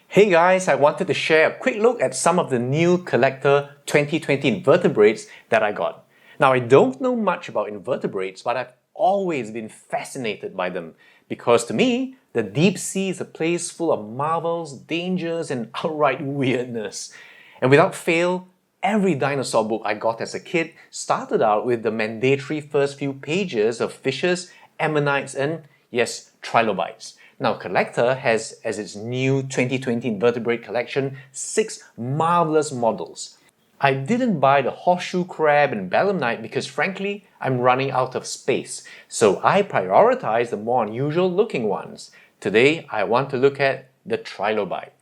Hey guys, I wanted to share a quick look at some of the new CollectA 2020 invertebrates that I got. Now, I don't know much about invertebrates, but I've always been fascinated by them because to me, the deep sea is a place full of marvels, dangers, and outright weirdness. And without fail, every dinosaur book I got as a kid started out with the mandatory first few pages of fishes, ammonites, and yes, trilobites. Now, CollectA has, as its new 2020 invertebrate collection, 6 marvelous models. I didn't buy the horseshoe crab and belemnite because frankly, I'm running out of space, so I prioritized the more unusual looking ones. Today, I want to look at the Trilobite.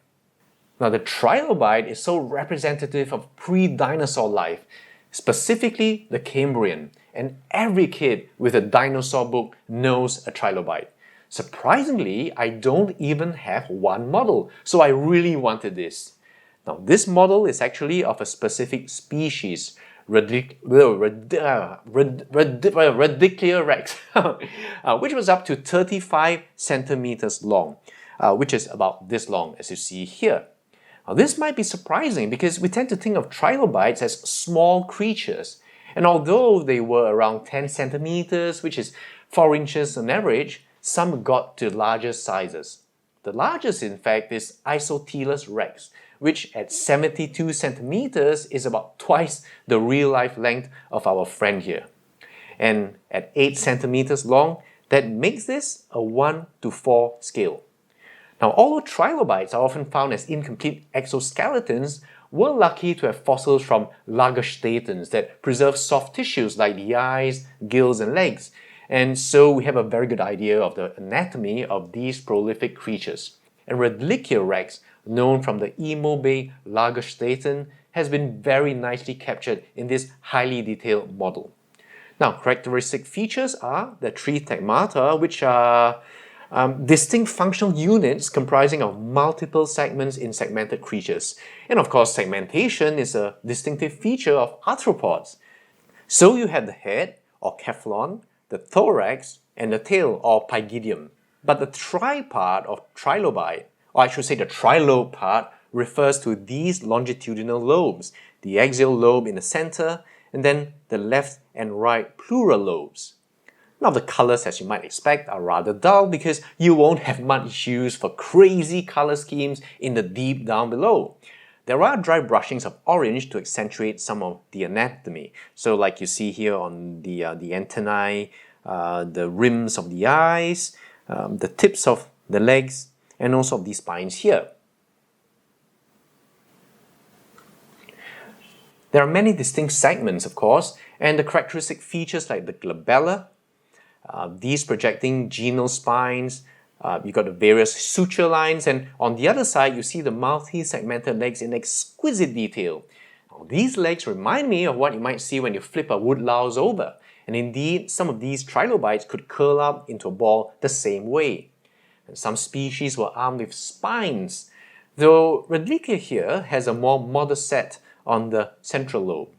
Now, the Trilobite is so representative of pre-dinosaur life, specifically the Cambrian, and every kid with a dinosaur book knows a Trilobite. Surprisingly, I don't even have one model, so I really wanted this. Now, this model is actually of a specific species, Redlichia Rex, which was up to 35 centimeters long, which is about this long as you see here. Now, this might be surprising because we tend to think of trilobites as small creatures, and although they were around 10 centimeters, which is 4 inches on average, some got to larger sizes. The largest, in fact, is Isothelus rex, which at 72 centimeters is about twice the real-life length of our friend here. And at 8 centimeters long, that makes this a 1:4 scale. Now, although trilobites are often found as incomplete exoskeletons, we're lucky to have fossils from Lagerstättens that preserve soft tissues like the eyes, gills, and legs. And so we have a very good idea of the anatomy of these prolific creatures. And Redlichia Rex, known from the Emo Bay Lagerstätten, has been very nicely captured in this highly detailed model. Now, characteristic features are the 3 tegmata, which are distinct functional units comprising of multiple segments in segmented creatures. And of course, segmentation is a distinctive feature of arthropods. So you have the head, or cephalon, the thorax, and the tail, or pygidium. But the tri part of trilobite, or I should say the trilobe part, refers to these longitudinal lobes, the axial lobe in the center, and then the left and right pleural lobes. Now, the colors, as you might expect, are rather dull because you won't have much use for crazy color schemes in the deep down below. There are dry brushings of orange to accentuate some of the anatomy. So like you see here on the antennae, the rims of the eyes, the tips of the legs, and also of the spines here. There are many distinct segments, of course, and the characteristic features like the glabella, these projecting genal spines, you've got the various suture lines, and on the other side, you see the multi-segmented legs in exquisite detail. Now, these legs remind me of what you might see when you flip a wood louse over, and indeed, some of these trilobites could curl up into a ball the same way. And some species were armed with spines, though Redlichia here has a more modest set on the central lobe.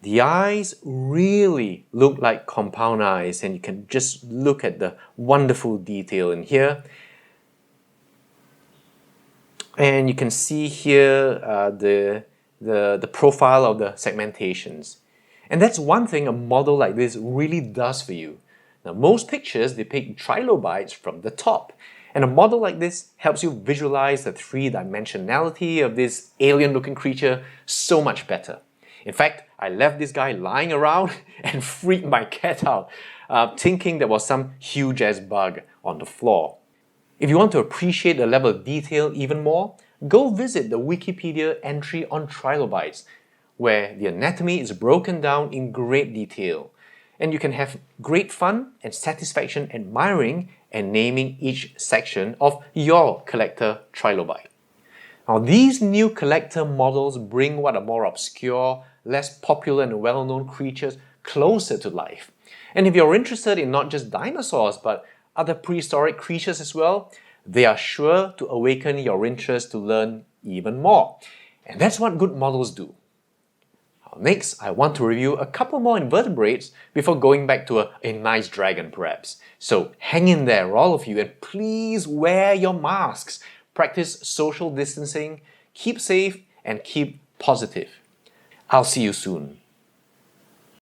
The eyes really look like compound eyes, and you can just look at the wonderful detail in here. And you can see here the profile of the segmentations. And that's one thing a model like this really does for you. Now, most pictures depict trilobites from the top, and a model like this helps you visualize the 3-dimensionality of this alien-looking creature so much better. In fact, I left this guy lying around and freaked my cat out, thinking there was some huge-ass bug on the floor. If you want to appreciate the level of detail even more, go visit the Wikipedia entry on trilobites, where the anatomy is broken down in great detail. And you can have great fun and satisfaction admiring and naming each section of your CollectA Trilobite. Now, these new CollectA models bring what are more obscure, less popular and well-known creatures closer to life. And if you're interested in not just dinosaurs, but other prehistoric creatures as well, they are sure to awaken your interest to learn even more. And that's what good models do. Next, I want to review a couple more invertebrates before going back to a nice dragon perhaps. So hang in there, all of you, and please wear your masks. practice social distancing, keep safe, and keep positive. I'll see you soon.